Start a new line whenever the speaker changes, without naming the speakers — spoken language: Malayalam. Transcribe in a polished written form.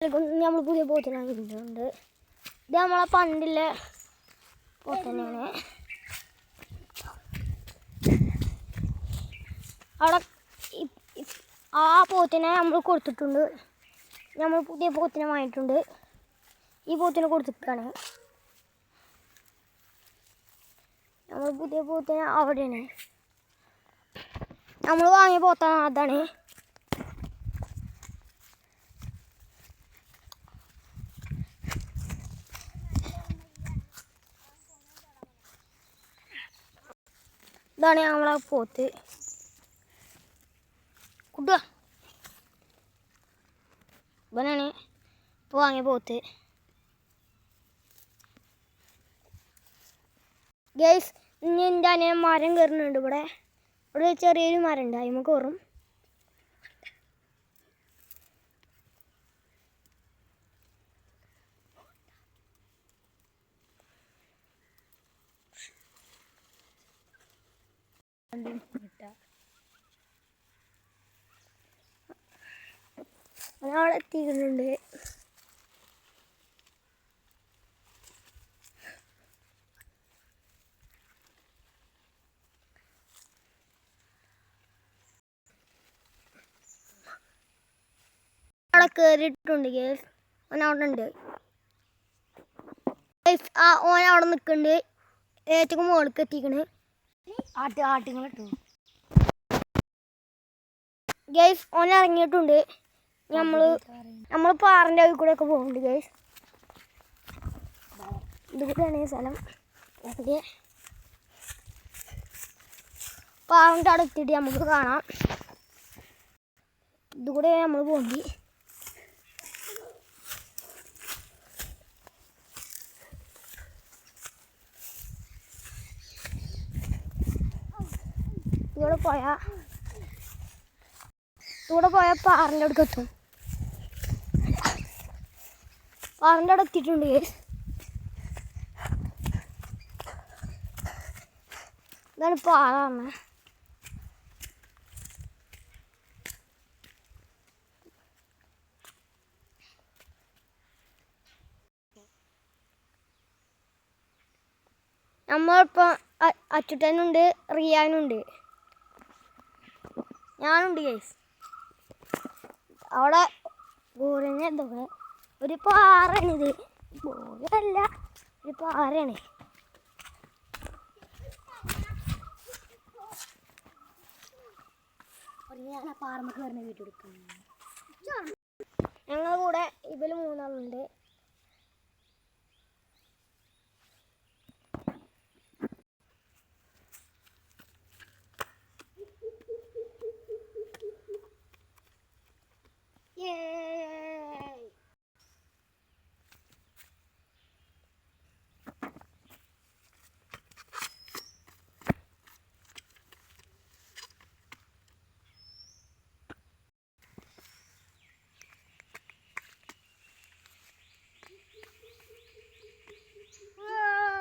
നമ്മൾ പുതിയ പോത്തിനെ കിട്ടുന്നുണ്ട്. ഇത് നമ്മളെ പണ്ടില്ല പോത്തന്നെയാണ്. അവിടെ ആ പോത്തിനെ നമ്മൾ കൊടുത്തിട്ടുണ്ട്. നമ്മൾ പുതിയ പോത്തിനെ വാങ്ങിയിട്ടുണ്ട്. ഈ പോത്തിനെ കൊടുത്തിട്ടാണ്. നമ്മൾ പുതിയ പോത്തിനെ അവിടെയാണ്. നമ്മൾ വാങ്ങിയ പോത്താണ് അതാണ്. ഇതാണ് നമ്മളെ പോത്ത്. കുട്ടുക ഇവനാണ് ഇപ്പോൾ വാങ്ങിയ പോത്ത്. ഗൈസ്, ഇനി എൻ്റെ അനിയൻ മരം കയറുന്നുണ്ട്. ഇവിടെ ചെറിയൊരു മരം ഉണ്ട്, അതിന് കയറും. ഒരാളെ എത്തിക്കുന്നുണ്ട്. അവിടെ കയറിയിട്ടുണ്ട് ഗേസ്. ഓനവിടെ ഉണ്ട് ഗേസ്. ഓനവിടെ നിൽക്കുന്നുണ്ട്. ഏറ്റവും മുകളിലേക്ക് എത്തിക്കണ്. ആട്ടിങ്ങളിട്ടു ഗേസ്. ഓൻ ഇറങ്ങിയിട്ടുണ്ട്. നമ്മൾ പാറിൻ്റെ അതിൽ കൂടെ ഒക്കെ പോകുന്നുണ്ട് ഗേസ്. ഇതുകൂടെയാണ് സ്ഥലം. പാറിൻ്റെ അവിടെ എത്തിയിട്ട് നമുക്ക് കാണാം. ഇതുകൂടെ നമ്മൾ പോകി. ഇവിടെ പോയാൽ പാറിൻ്റെ അടുക്ക് എത്തും. പാറിൻ്റെ അവിടെ എത്തിയിട്ടുണ്ട്. ഇതാണ് പാറാണ്. നമ്മളിപ്പോൾ അച്ചുട്ടനുണ്ട്, റിയാനുണ്ട്, ഞാനുണ്ട് ഗൈസ്. അവിടെ ബോറിനെ എന്തൊക്കെ ഒരു പാറയാണിത്. ബോറല്ല, ഒരു പാറയാണ്. ഞാൻ പാറമ്മക്ക് വരുന്ന വീട്ടിൽ എടുക്കാം. ഞങ്ങളുടെ കൂടെ ഇതിൽ 3 ആളുണ്ട്.